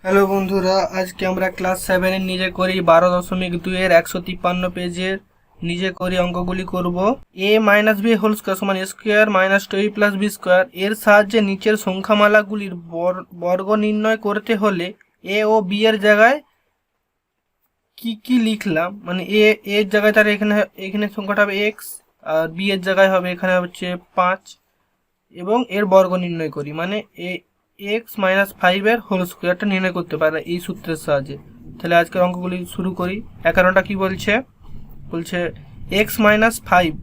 Hello বন্ধুরা, আজকে আমরা ক্লাস 7 নিজে করি 12.2 এর 153 পেজের নিজে করি অঙ্কগুলি করব। a minus b whole square সমান a square minus 2a plus B square এর সাহায্যে নিচের সংখ্যামালাগুলির বর্গ নির্ণয় করতে হলে a ও b এর জায়গায় কি কি লিখলাম, মানে এর জায়গায় তার এখানে এখানে সংখ্যাটা হবে x, আর b এর জায়গায় হবে এখানে হচ্ছে 5, এবং এর বর্গ নির্ণয় করি, মানে এক্স মাইনাস 5 এর হোল স্কোয়ারটা নির্ণয় করতে পারে এই সূত্রের সাহায্যে। তাহলে আজকের অঙ্কগুলি শুরু করি। 11টা কি বলছে? বলছে এক্স মাইনাস 5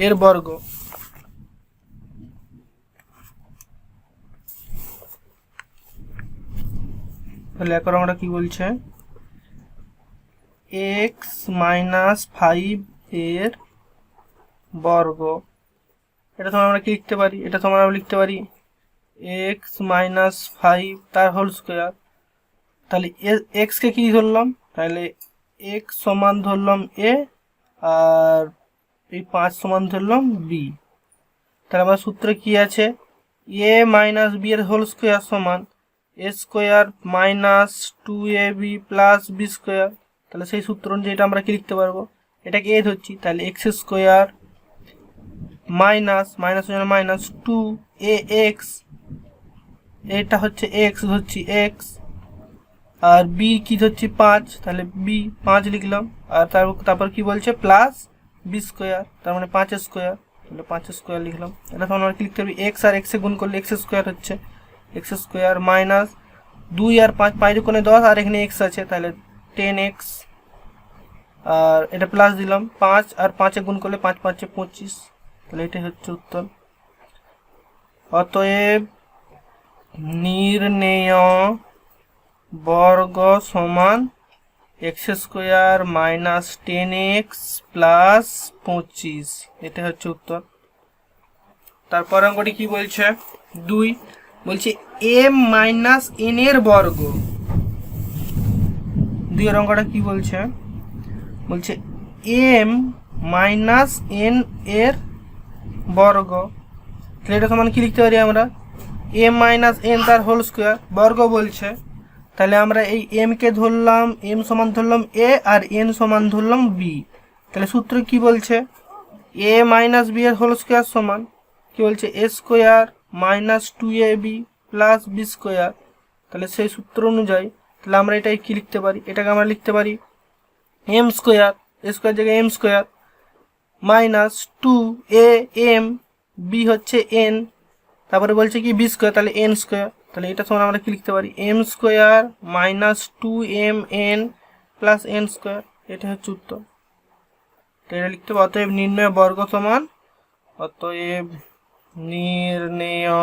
এর বর্গ। তাহলে 11টা কি বলছে? এক্স মাইনাস 5 এর বর্গ। এটা তোমরা আমরা কি লিখতে পারি? এটা তোমরা আমরা লিখতে পারি এক্স মাইনাস 5 তার হোল স্কোয়ার। তাহলে এক্স কে কি ধরলাম? তাহলে এক্স সমান ধরলাম এ, আর এই 5 সমান ধরলাম বি। তাহলে আমার সূত্রে কি আছে? এ মাইনাস বি এর হোল স্কোয়ার সমান A square minus 2ab plus B square. তাহলে সেই সূত্র অনুযায়ী এটা আমরা কি লিখতে পারবো? এটাকে এ ধরছি, তাহলে x square minus minus minus 2ax, এটা হচ্ছে এক্স ধরছি এক্স, আর বি কি ধরছি 5, তাহলে বি 5 লিখলাম, আর তারপর কি বলছে প্লাস বি স্কোয়ার, তার মানে 5 স্কোয়ার, তাহলে 5 স্কোয়ার লিখলাম। এটা তখন আমরা কি লিখতে পারি? এক্স আর এক্সে গুণ করলে এক্স স্কোয়ার হচ্ছে এক্স স্কোয়ার মাইনাস 2 আর 5, 5 কোণে 10, আর এখানে এক্স আছে তাহলে 10x, আর এটা প্লাস দিলাম 5 আর 5-এ গুণ করলে 5 5 25, তাহলে এটাই হচ্ছে উত্তর। অতএব নির্ণেয় বর্গ সমান x square minus 10x plus 25, এটা হচ্ছে উত্তর। তারপর অঙ্কটি কি বলছে? 2 বলছে m মাইনাস n এর বর্গ। 2 এর অঙ্কটা কি বলছে? বলছে m মাইনাস n এর বর্গ। তাহলে এটা সমান কি লিখতে পারি আমরা? m মাইনাস n তার হোল স্কোয়ার, বর্গ বলছে, তাহলে আমরা এই m কে ধরলাম, m সমান ধরলাম a, আর n সমান ধরলাম b। তাহলে সূত্র কি বলছে? a মাইনাস b এর হোল স্কোয়ার সমান কি বলছে? a square minus 2ab plus B square. তাহলে সেই সূত্র অনুযায়ী তাহলে আমরা এটাই কি লিখতে পারি? এটাকে আমরা লিখতে পারি m স্কোয়ার, a স্কোয়ার জায়গায় m square minus 2am, b হচ্ছে n, তারপরে বলছে কি বি স্কোয়ার, তাহলে n স্কোয়ার। তাহলে এটা সমান আমরা কি লিখতে পারি? m square minus 2mn plus n square, এটা হচ্ছে উত্তর। এটা লিখতে হবে। অতএব নির্ণয় বর্গ সমান, অতএব নির্ণেয়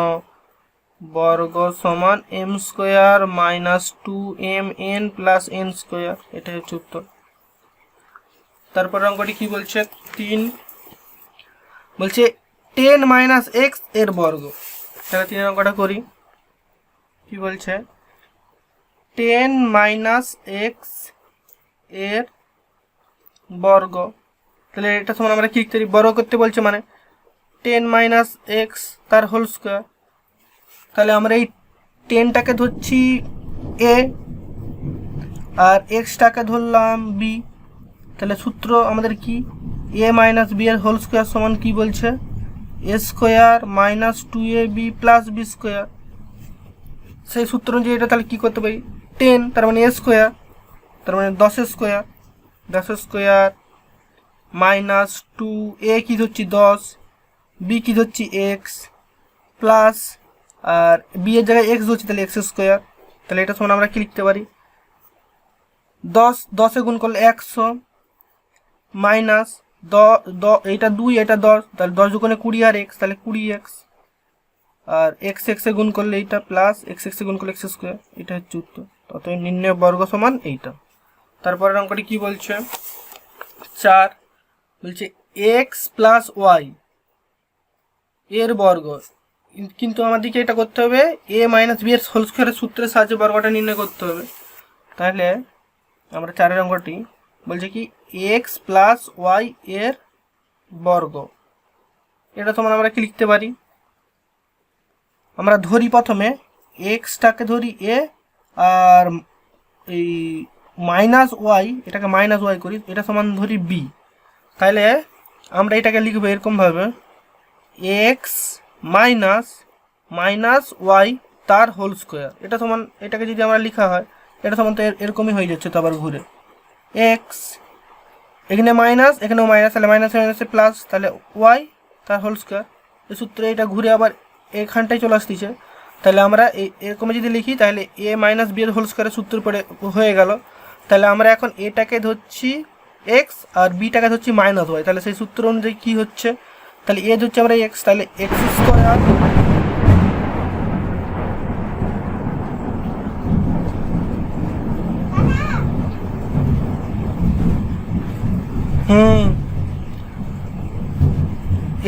বর্গ সমান m square minus 2mn plus n square, এটা হচ্ছে উত্তর। তারপর অঙ্কটি কি বলছে? 3 বলছে 10 মাইনাস এক্স এর বর্গ। তাহলে 3 অঙ্কটা করি। কি বলছে? 10 মাইনাস এক্স এর বর্গ। তাহলে এটা সমান আমরা কি লিখতে পারি? বর্গ করতে বলছে মানে 10 মাইনাস এক্স তার হোল স্কোয়ার। তাহলে আমরা এই 10টাকে ধরছি এ, আর এক্সটাকে ধরলাম বি। তাহলে সূত্র আমাদের কি? এ মাইনাস বি এর হোল স্কোয়ার সমান কি বলছে? A square minus 2ab plus B square. সেই সূত্র অনুযায়ী এটা তাহলে কী করতে পারি? 10 তার মানে এ স্কোয়ার, তার মানে 10 স্কোয়ার, 10 স্কোয়ার মাইনাস 2, এ কি ধরছি 10, বি কি ধরছি এক্স, প্লাস আর বি এর জায়গায় এক্স ধরছি তাহলে এক্স স্কোয়ার। তাহলে এটা সমান আমরা কি লিখতে পারি? 10 গুণ করলে 100 মাইনাস এইটা 2, এটা 10, তাহলে 10 দুগুণে 20 আর এক্স, তাহলে 20x, আর এক্স এক্সে গুণ করলে এইটা প্লাস এক্স এক্সে গুণ করলে এক্স স্কোয়ার, এটা হচ্ছে উত্তর। অতএব নির্ণয় বর্গ সমান এইটা। তারপরের অঙ্কটি কি বলছে? 4 বলছে এক্স প্লাস ওয়াই এর বর্গ, কিন্তু আমাদেরকে এটা করতে হবে এ মাইনাস বি এর হোল স্কোয়ারের সূত্রের সাহায্যে বর্গটা নির্ণয় করতে হবে। তাহলে আমরা 4 অঙ্কটি বলছে কি এক্স প্লাস ওয়াই এর বর্গ। এটা তোমার আমরা কি লিখতে পারি? আমরা ধরি প্রথমে এক্সটাকে ধরি এ, আর এই মাইনাস ওয়াই, এটাকে মাইনাস ওয়াই করি, এটা সমান ধরি বি। তাহলে আমরা এটাকে লিখবো এরকমভাবে, এক্স মাইনাস মাইনাস ওয়াই তার হোল স্কোয়ার। এটা সমান, এটাকে যদি আমরা লেখা হয় এটা সমান তো এরকমই হয়ে যাচ্ছে। তো আবার ঘুরে এক্স, এখানে মাইনাস এখানেও মাইনাস, তাহলে মাইনাসে মাইনাসে প্লাস, তাহলে ওয়াই তার হোল স্কোয়ার। এই সূত্রে এটা ঘুরে আবার এখানটাই চলে আসতেছে। তাহলে আমরা এরকম যদি লিখি তাহলে এ মাইনাস বি এর হোল স্কোয়ারের সূত্র পড়ে হয়ে গেল। তাহলে আমরা এখন এটাকে ধরছি এক্স আর বিটাকে ধরছি মাইনাস ওয়াই। তাহলে সেই সূত্র অনুযায়ী কী হচ্ছে, তাহলে এ ধরছি আমরা এক্স, তাহলে এক্স স্কোয়ার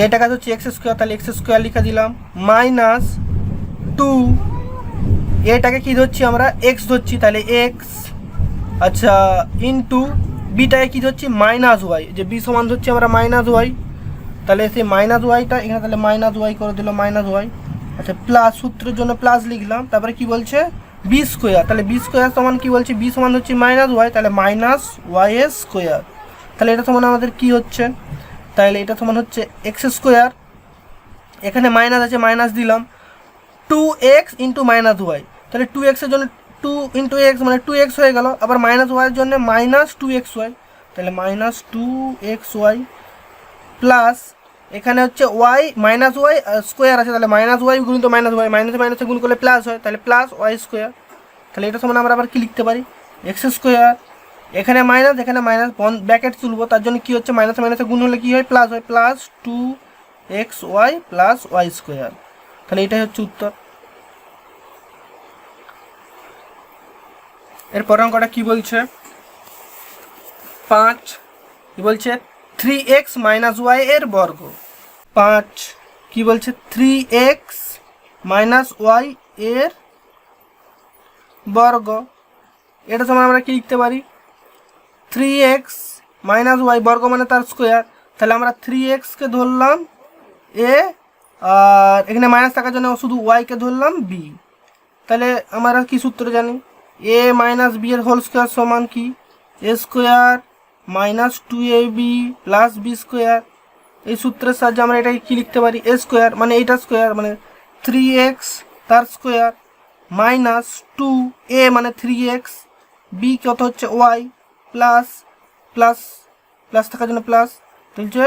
এটাকে হচ্ছে এক্স স্কোয়ার, তাহলে এক্স স্কোয়ার লিখে দিলাম, মাইনাস টু, এটাকে কি ধরছি আমরা এক্স ধরছি, তাহলে এক্স, আচ্ছা, ইন্টু বিটাকে কি ধরছি মাইনাস ওয়াই, যে বি সমান ধরছি আমরা মাইনাস ওয়াই। তাহলে সেই মাইনাস ওয়াইটা এখানে তাহলে মাইনাস ওয়াই করে দিল, মাইনাস ওয়াই। আচ্ছা, প্লাস সূত্রের জন্য প্লাস লিখলাম, তারপরে কি বলছে বি স্কোয়ার, তাহলে বি স্কোয়ার সমান কি বলছে, বি সমান হচ্ছে মাইনাস ওয়াই, তাহলে মাইনাস ওয়াই স্কোয়ার। তাহলে এটা সমান আমাদের কি হচ্ছে, তাহলে এটা সমান হচ্ছে এক্স স্কোয়ার, এখানে মাইনাস আছে মাইনাস দিলাম, two x into minus y, তাহলে টু এক্সের জন্য টু ইন্টু এক্স মানে টু এক্স হয়ে গেল, আবার মাইনাস ওয়াইয়ের জন্য মাইনাস টু এক্স ওয়াই, তাহলে minus two x y, plus এখানে হচ্ছে ওয়াই মাইনাস ওয়াই স্কোয়ার আছে, তাহলে মাইনাস ওয়াই গুণ তো মাইনাস ওয়াই, মাইনাসে মাইনাসে গুণ করলে প্লাস হয়, তাহলে প্লাস ওয়াই স্কোয়ার। তাহলে এটা সমান আমরা আবার কি লিখতে পারি, এক্স স্কোয়ার, এখানে মাইনাস ব্র্যাকেট তুলবো, তার জন্য কি হচ্ছে মাইনাসে মাইনাসে গুণ হলে কি হয় প্লাস হয়, plus two x y plus Y square. তাহলে এটাই হচ্ছে উত্তর। এরপর অঙ্কটা কি বলছে, 5 কি বলছে, 3x মাইনাস ওয়াই এর বর্গ। 5 কি বলছে, 3x মাইনাস ওয়াই এর বর্গ। এটা সময় আমরা কি লিখতে পারি, 3x মাইনাস ওয়াই বর্গ মানে তার স্কোয়ার, তাহলে আমরা 3xকে ধরলাম এ, আর এখানে মাইনাস থাকার জন্য শুধু ওয়াইকে ধরলাম বি। তাহলে আমরা কি সূত্র জানি, এ মাইনাস বি এর হোল স্কোয়ার সমান কি, A square minus two A B plus B square. এই সূত্রের সাহায্যে আমরা এটাকে কি লিখতে পারি, এ স্কোয়ার মানে এইটা স্কোয়ার মানে 3x তার স্কোয়ার, মাইনাস টু এ মানে 3x, বি কত হচ্ছে ওয়াই, প্লাস প্লাস প্লাস থাকার জন্য প্লাস, হচ্ছে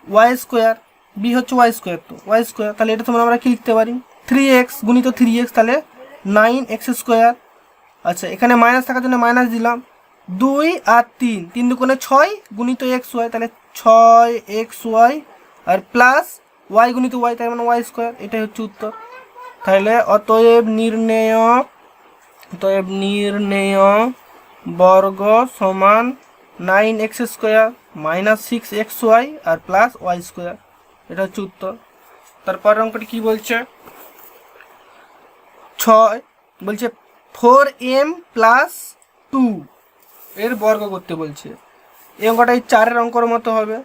ওয়াই স্কোয়ার, বি হচ্ছে ওয়াই স্কোয়ার, তো ওয়াই স্কোয়ার। তাহলে এটা তোমরা আমরা কি লিখতে পারি, 3x গুণিত 3x, তাহলে 9x স্কোয়ার। আচ্ছা, এখানে মাইনাস থাকার জন্য মাইনাস দিলাম, 2 আর 3, 3 দুগুণে 6 গুণিত এক্স ওয়াই, তাহলে 6x ওয়াই, আর প্লাস ওয়াই গুণিত ওয়াই, তার মানে ওয়াই স্কোয়ার। এটাই হচ্ছে উত্তর। তাহলে অতএব নির্ণেয় বর্গ সমান 9x square minus 6x Y আর প্লাস ওয়াই স্কোয়ার। এটা হচ্ছে উত্তর। তারপর অঙ্কটি কি বলছে, 6 বলছে 4m প্লাস 2 এর বর্গ করতে বলছে। এই অঙ্কটা এই 4-এর অঙ্কর মতো হবে।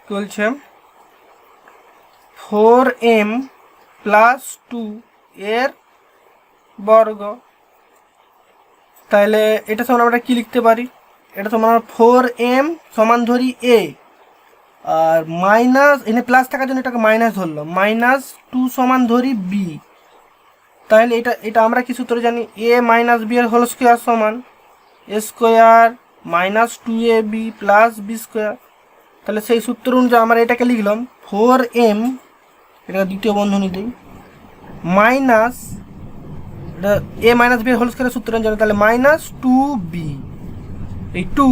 কি বলছে, 4m প্লাস 2 এর বর্গ। তাহলে এটা সমান আমরা কি লিখতে পারি, এটা সমান আমরা 4m সমান ধরি এ, আর মাইনাস এখানে প্লাস থাকার জন্য এটাকে মাইনাস ধরলাম, মাইনাস 2 সমান ধরি বি। তাহলে এটা আমরা কি সূত্র জানি, এ মাইনাস বি এর হোল স্কোয়ার সমান A square minus 2ab plus B square. তাহলে সেই সূত্র অনুযায়ী আমরা এটাকে লিখলাম 4m, এটা দ্বিতীয় বন্ধনী দিই, মাইনাস এ মাইনাস বি এর হোল স্কোয়ারের সূত্র জানি, তাহলে মাইনাস 2b, এই 2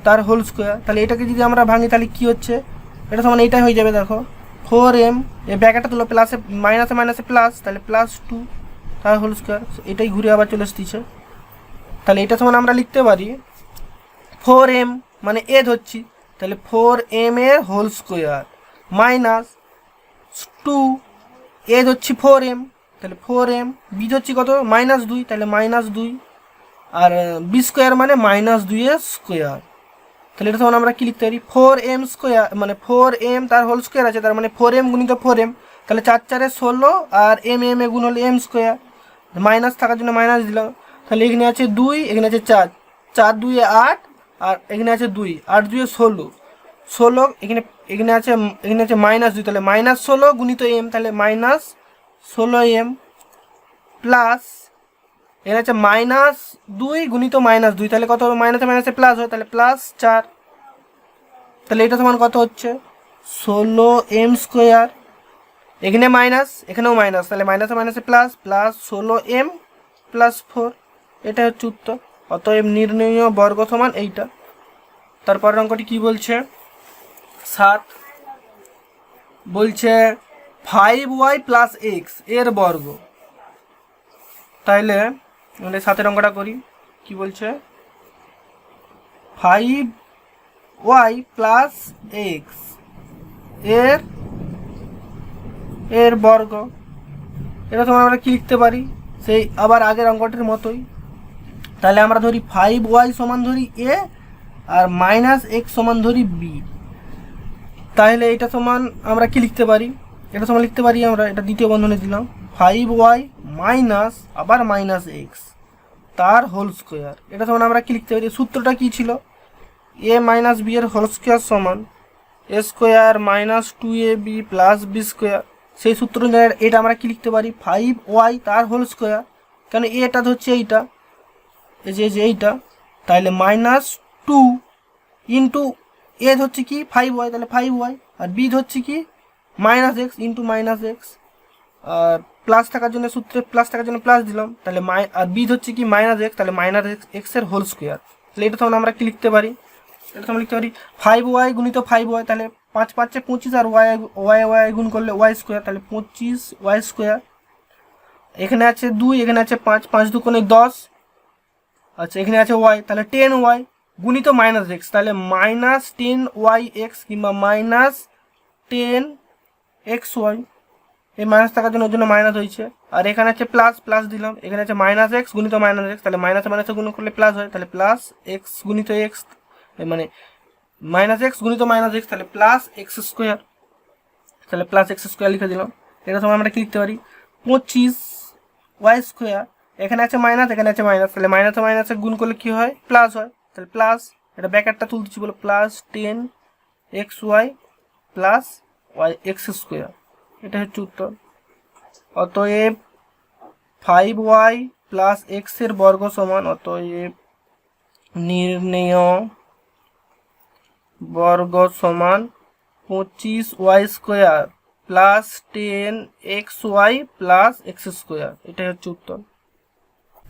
তার হোল স্কোয়ার। তাহলে এটাকে যদি আমরা ভাঙি তাহলে কি হচ্ছে, এটা সমান এইটাই হয়ে যাবে, দেখো 4m, এই ব্র্যাকেটটা তুলো, প্লাসে মাইনাসে মাইনাসে প্লাস, তাহলে প্লাস 2 তার হোল স্কোয়ার। এটাই ঘুরে আবার চলে আসতেছে। তাহলে এটা সমান আমরা লিখতে পারি 4m মানে এ ধরছি, তাহলে 4m এর হোল স্কোয়ার মাইনাস 2 এ ধরছি 4m, তাহলে 4m, বি ধরছি কত মাইনাস 2, তাহলে মাইনাস 2, আর বি স্কোয়ার মানে মাইনাস 2 এর স্কোয়ার। তাহলে এটা তখন আমরা কি লিখতে পারি, 4m স্কোয়ার মানে 4m তার হোল স্কোয়ার আছে, তার মানে 4m গুণিত 4m, তাহলে 4 4 16, আর m এ গুণ হলে m স্কোয়ার, মাইনাস থাকার জন্য মাইনাস দিলাম, তাহলে এখানে আছে 2, এখানে আছে 4, 4 2 8, আর এখানে আছে 2, 8 2 16, 16 এখানে আছে -2, তাহলে -16 গুণিত m, তাহলে -16m প্লাস এখানে আছে -2 গুণিত -2, তাহলে কত হবে, মাইনাসে মাইনাসে প্লাস হয়, তাহলে +4, তাহলে এটা সমান কত হচ্ছে 16m²। এখানে মাইনাস, এখানেও মাইনাস, তাহলে মাইনাসে মাইনাসে প্লাস, প্লাস 16m প্লাস 4, এটা হচ্ছে উত্তর। অতএব নির্ণয় বর্গ সমান এইটা। তারপরের অঙ্কটি কি বলছে, 7 বলছে 5y + x এর বর্গ। তাইলে আমরা 7-এর অঙ্কটা করি। কি বলছে, 5y + x এর বর্গ। এটা তোমার আমরা কি লিখতে পারি, সেই আবার আগের অঙ্কটির মতোই। তাহলে আমরা ধরি 5y সমান ধরি a, আর -x সমান ধরি b। তাহলে এটা সমান আমরা কি লিখতে পারি, এটা সমান লিখতে পারি আমরা, এটা দ্বিতীয় বন্ধনে দিলাম 5y মাইনাস আবার -x তার হোল স্কোয়ার। এটা সমান আমরা কি লিখতে পারি, সূত্রটা কি ছিল, a - b এর হোল স্কোয়ার সমান a square -2ab + b square. সেই সূত্র এটা আমরা কি লিখতে পারি, 5y তার হোল স্কোয়ার, কারণ এটা ধরছে এইটা, এই যে এইটা, তাহলে -2 ইন্টু এ ধরছে কি 5y, তাহলে 5y, আর বি ধরছে কি -x ইন্টু -x, আর প্লাস থাকার জন্য সূত্রে প্লাস থাকার জন্য প্লাস দিলাম, তাহলে আর বি ধরছে কি -x, তাহলে -x এর হোল স্কোয়ার। তাহলে এটা তখন আমরা কি লিখতে পারি, এটা আমরা লিখতে পারি 5y গুণিত 5y, তাহলে 5 5 25, আর y গুণ করলে y স্কোয়ার, তাহলে 25y স্কোয়ার। এখানে আছে 2, এখানে আছে 5, 5 2 কোণে 10, আচ্ছা এখানে আছে y, তাহলে 10y গুণিত -x, তাহলে -10yx কিংবা -10xy। এই মাইনাস থাকার জন্য ওর জন্য মাইনাস হয়েছে, আর এখানে আছে প্লাস, প্লাস দিলাম, এখানে আছে -x গুণিত -x, তাহলে মাইনাসে মাইনাসে গুণ করলে প্লাস হয়, তাহলে +x গুণিত x, মানে -x গুণিত -x, তাহলে +x², তাহলে +x² লিখে দিলাম। এটা সময় আমরা কি লিখতে পারি, 25y², এখানে আছে মাইনাস, এখানে আছে মাইনাস, তাহলে মাইনাসে মাইনাসে গুণ করলে কি হয়, প্লাস হয়, তাহলে প্লাস, এটা ব্র্যাকেটটা তুলতেছি বলে +10xy + x², এটা হচ্ছে উত্তর। অতএব 5y + x এর বর্গ সমান, অতএব নির্ণেয় বর্গ সমান 25y² + 10xy + x², এটাই হচ্ছে উত্তর।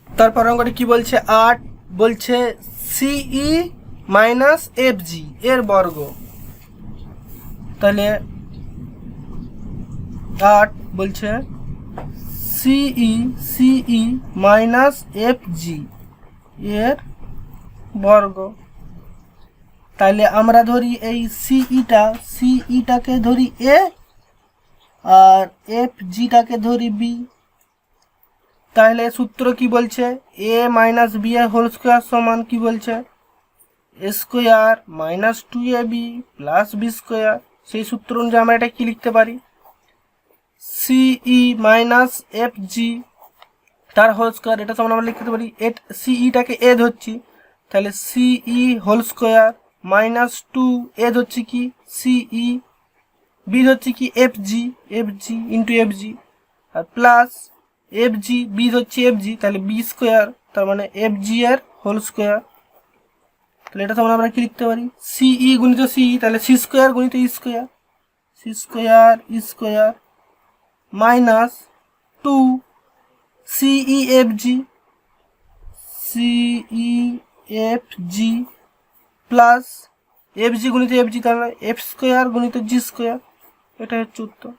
তারপর অঙ্কটি কি বলছে, 8 বলছে CE - FG এর বর্গ। তাহলে 8 বলছে CE - FG এর বর্গ। তাহলে আমরা ধরি এই সিইটাকে ধরি a, আর FGটাকে ধরি b। তাহলে সূত্র কি বলছে, a - b এর হোল স্কোয়ার সমান কি বলছে, a square -2ab + b square. সেই সূত্র অনুযায়ী আমরা এটা কি লিখতে পারি, CE - FG তার হোল স্কোয়ার। এটা সমান আমরা লিখতে পারি, সিইটাকে a ধরছি, তাহলে CE হোল স্কোয়ার -2, a ধরছি কি CE, b ধরছি কি FG ইন্টু FG, আর প্লাস FG, b ধরছি FG, তাহলে b স্কোয়ার, তার মানে FG এর হোল স্কোয়ার। তাহলে এটা তখন আমরা কি লিখতে পারি, CE গুণিত CE, তাহলে C স্কোয়ার গুণিত E square, C square E square -2 CEFG plus FG গুণিত FG, তাহলে F স্কোয়ার গুণিত G স্কোয়ার, এটা হচ্ছে উত্তর।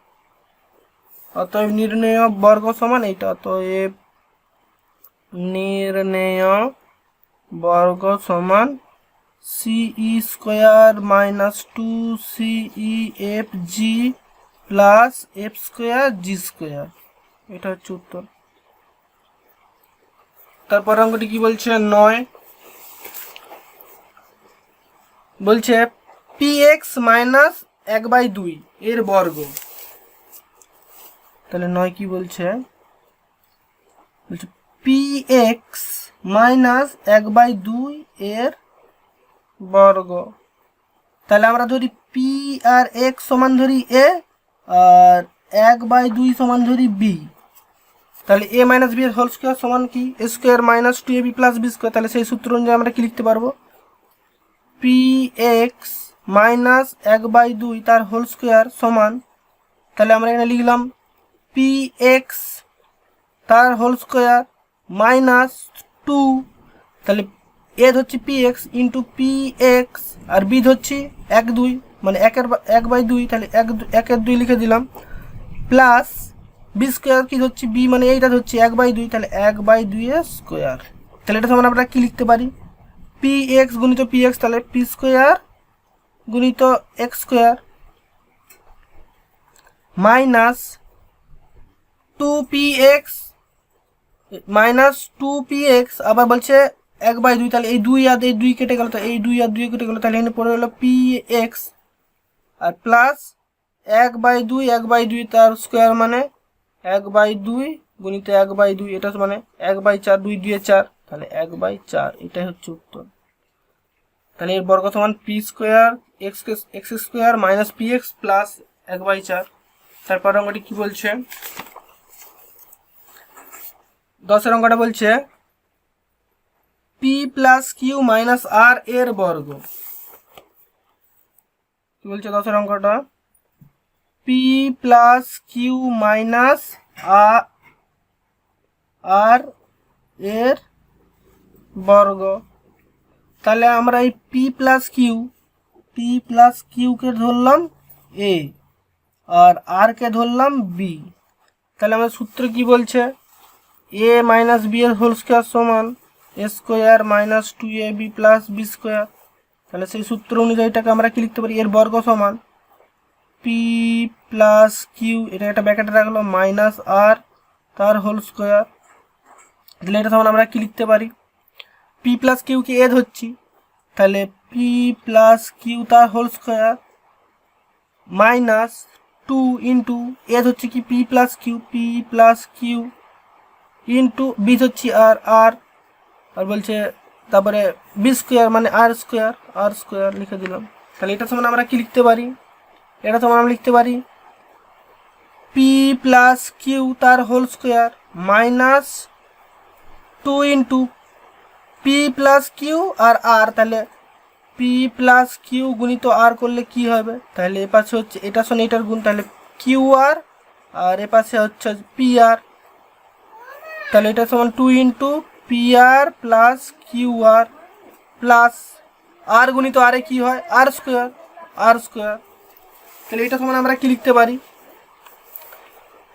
অতএব নির্ণেয় বর্গ সমান এইটা। অতএব নির্ণেয় বর্গ সমান CE square -2 CEFG plus F square G square, এটা হচ্ছে উত্তর। তারপর অঙ্কটি কি বলছে, 9 বলছে px - 1/2 এর বর্গ। তাহলে 9 কি বলছে, বলছে পি এক্স মাইনাস 1/2 এর বর্গ। তাহলে আমরা ধরি পি আর এক্স সমান ধরি এ, আর 1/2 সমান ধরি বি। তাহলে এ মাইনাস বি এর হোল স্কোয়ার সমান কি A square minus 2ab plus B square. তাহলে সেই সূত্র অনুযায়ী আমরা কি লিখতে পারবো, পি এক্স মাইনাস 1/2 তার হোল স্কোয়ার সমান, তাহলে আমরা এখানে লিখলাম পি এক্স তার হোল স্কোয়ার মাইনাস 2, তাহলে এ ধরছি P X into P X আর বি ধরছি 1/2 মানে 1/2, তাহলে 1/2 লিখে দিলাম, প্লাস বি স্কোয়ার কি ধরছি বি মানে এইটা ধরছি 1/2, তাহলে 1/2 এর স্কোয়ার। তাহলে এটা সমান আমরা কি লিখতে পারি, পি এক্স গুণিত পি এক্স, তাহলে পি স্কোয়ার গুণিত x square minus 2px minus 2px, আবার বলছে 1/2, তাহলে এই 2 আর এই 2 কেটে গেল, তো এই 2 আর 2 কেটে গেল, তাহলে এখানে পড়ে হলো px আর প্লাস 1/2 তার স্কোয়ার মানে 1/2 গুণিত 1/2, এটা মানে 1/4, 2 2 4, তাহলে 1/4, এটাই হচ্ছে উত্তর। তাহলে এর বর্গ সমান P square x square minus P x plus 1/4। তারপর অঙ্কটি কি বলছে, 10 অঙ্কটা বলছে পি প্লাস কিউ মাইনাস আর এর বর্গ। কি বলছে 10 অঙ্কটা, পি প্লাস কিউ মাইনাস আর এর বর্গ। তাহলে আমরা এই পি প্লাস কিউকে ধরলাম এ আর আর কে ধরলাম বি। তাহলে আমাদের সূত্র কি বলছে, এ মাইনাস বি এর হোল স্কোয়ার সমান A square minus 2ab plus B square. তাহলে সেই সূত্র অনুযায়ী এটাকে আমরা কি লিখতে পারি, এর বর্গ সমান পি প্লাস কিউ, এটা একটা ব্র্যাকেটে রাখলো, মাইনাস আর তার হোল স্কোয়ার। তাহলে এটা সমান আমরা কি লিখতে পারি, পি প্লাস কিউকে এ ধরছি, তাহলে পি প্লাস কিউ তার whole square minus 2 into a ধরছি কি p plus q into b ধরছি আর আর বলছে তারপরে বি স্কোয়ার মানে আর স্কোয়ার লিখে দিলাম। তাহলে এটা সমান আমরা কি লিখতে পারি, এটা সমান আমরা লিখতে পারি পি প্লাস কিউ তার whole square minus 2 into P plus Q R আর, তাহলে পি প্লাস কিউ গুণিত আর করলে কি হবে, তাহলে এ পাশে হচ্ছে এটার সঙ্গে এটার গুণ, তাহলে কিউ আর এ পাশে হচ্ছে পি আর, তাহলে এটা সমান 2 into P R plus Q আর প্লাস আর গুণিত আরে কি হয় আর স্কোয়ার। তাহলে এটা সমান আমরা কি লিখতে পারি,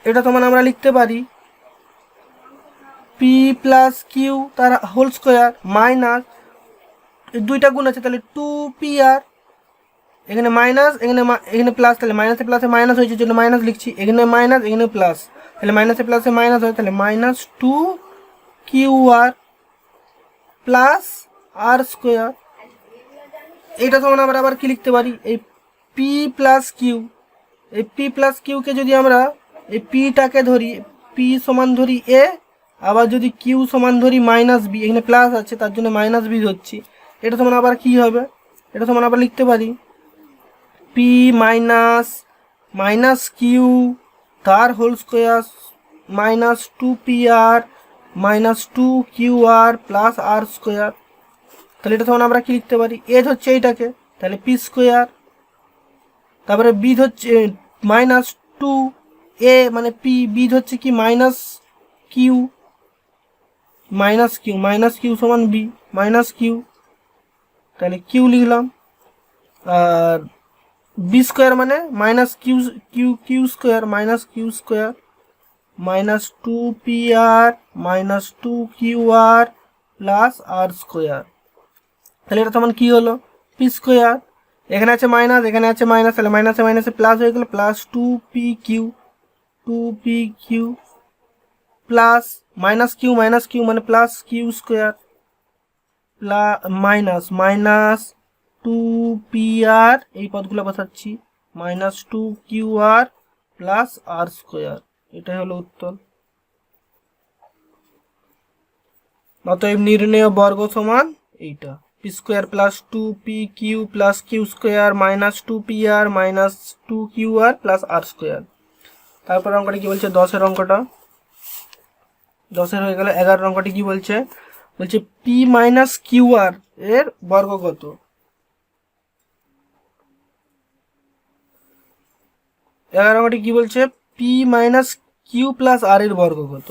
এটা সমান আমরা লিখতে পারি পি প্লাস কিউ তার হোল স্কোয়ার মাইনাস দুইটা গুণ আছে, তাহলে 2pr, এখানে মাইনাস এখানে প্লাস, তাহলে মাইনাসে প্লাসে মাইনাস হয়েছে জন্য মাইনাস লিখছি, এখানে মাইনাস এখানে প্লাস, তাহলে মাইনাসে প্লাসে মাইনাস হয়, তাহলে minus 2qr plus R square. এইটা সমান আমরা আবার কি লিখতে পারি, এই পি প্লাস কিউকে যদি আমরা এই পিটাকে ধরি, পি সমান ধরি এ, আবার যদি কিউ সমান ধরি মাইনাস বি, এখানে প্লাস আছে তার জন্য মাইনাস বি ধরছি, এটা সমান আবার কি হবে, এটা সমান আবার লিখতে পারি পি মাইনাস কিউ তার whole square minus 2pr minus 2qr plus R square. তাহলে এটা সমান আমরা কি লিখতে পারি, এ হচ্ছে এইটাকে, তাহলে পি স্কোয়ার, তারপরে বি হচ্ছে মাইনাস 2a মানে পি, বি হচ্ছে কি মাইনাস কিউ সমান বি মাইনাস কিউ, তাহলে কিউ লিখলাম, আর বি স্কোয়ার মানে minus Q square minus 2pr minus 2qr plus R square. তাহলে এটা সমান কি হলো, পি স্কোয়ার, এখানে আছে মাইনাস এখানে আছে মাইনাস, তাহলে মাইনাসে প্লাস হয়ে গেল, plus 2pq plus minus Q মানে plus Q square minus 2pr, এই পদগুলো বসাচ্ছি, minus 2qr plus R square, এটাই হলো উত্তর। অতএব নির্ণেয় বর্গ সমান এইটা P square plus 2pq plus Q square minus 2pr minus 2qr plus R square. তারপর অঙ্কটা কি বলছে, 10-এর অঙ্কটা, 10-এর হয়ে গেল। 11-এর অঙ্কটি কি বলছে, বলছে পি মাইনাস কিউআর এর বর্গ কত। এগারো অঙ্কটি কি বলছে, পি মাইনাস কিউ প্লাস আর এর বর্গ কত।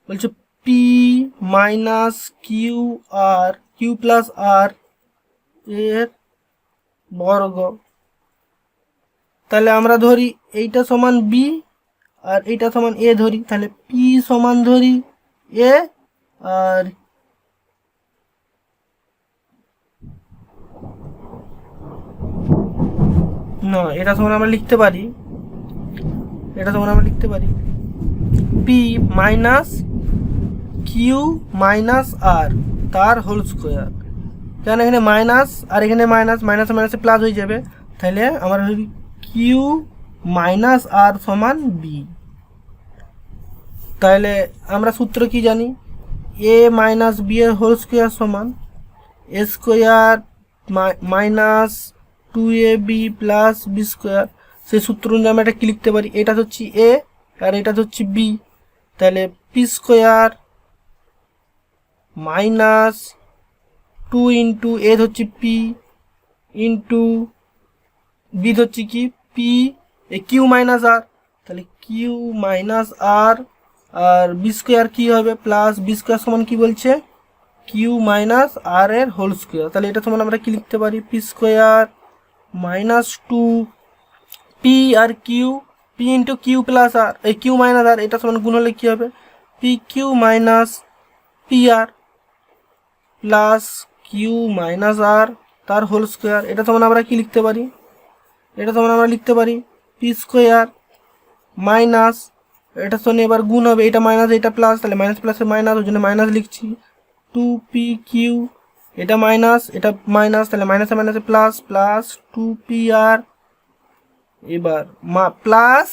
বলছে P minus Q R Q plus আর এর বর্গ। তাহলে আমরা ধরি এইটা সমান বি আর এইটা সমান এ ধরি, তাহলে পি সমান ধরি এ আর না এটা সমান আমরা লিখতে পারি, এটা সমান আমরা লিখতে পারি পি মাইনাস কিউ মাইনাস আর তার হোল স্কোয়ার। কেন এখানে মাইনাস আর এখানে মাইনাস, মাইনাস মাইনাসে প্লাস হয়ে যাবে, তাহলে আমরা ভাবি কিউ মাইনাস আর সমান বি। তাহলে আমরা সূত্র কি জানি, এ মাইনাস বি এর হোল স্কোয়ার সমান A square minus 2ab plus B square. সেই সূত্র অনুযায়ী আমরা এটা কি লিখতে পারি, এটা হচ্ছে এ আর এটা হচ্ছে বি, তাহলে পি স্কোয়ার মাইনাস 2 ইন্টু এ হচ্ছে পি ইন্টু বি হচ্ছে কি পি এ কিউ মাইনাস আর, তাহলে কিউ মাইনাস আর আর বি স্কোয়ার কী হবে প্লাস বি স্কোয়ার সমান কী বলছে কিউ মাইনাস আর এর হোল স্কোয়ার। তাহলে এটা সমান আমরা কি লিখতে পারি, পি স্কোয়ার মাইনাস 2 পি আর Q, P into Q plus আর এই কিউ মাইনাস আর, এটা সমান গুণ হলে কী হবে P Q minus P R plus Q minus আর তার হোল স্কোয়ার। এটা সমান আমরা কি লিখতে পারি, এটা সমান আমরা লিখতে পারি পি স্কোয়ার মাইনাস, এটা সঙ্গে এবার গুণ হবে, এটা মাইনাস এটা প্লাস, তাহলে মাইনাস প্লাসের মাইনাস, ওই জন্য মাইনাস লিখছি 2pq, এটা মাইনাস এটা মাইনাস, তাহলে মাইনাসে মাইনাসে প্লাস প্লাস 2pr, এবার প্লাস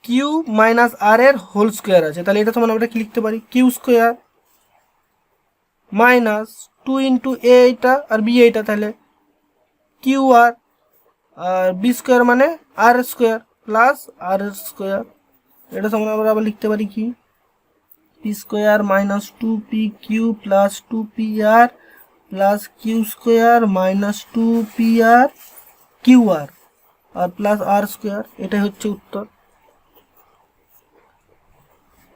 কিউ মাইনাস আর এর হোল স্কোয়ার আছে, তাহলে এটা সমান আমরা কি লিখতে পারি Q square minus 2 into A এইটা আর বি এইটা, তাহলে কিউ আর আর বি স্কোয়ার মানে R square plus R square. এটা সমান আমরা আবার লিখতে পারি কি P square minus 2pq plus 2pr plus Q square minus 2pr QR R plus R square. এটাই হচ্ছে উত্তর।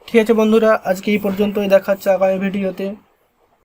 ঠিক আছে বন্ধুরা, আজকে এই পর্যন্তই, দেখা হচ্ছে আগামী ভিডিওতে।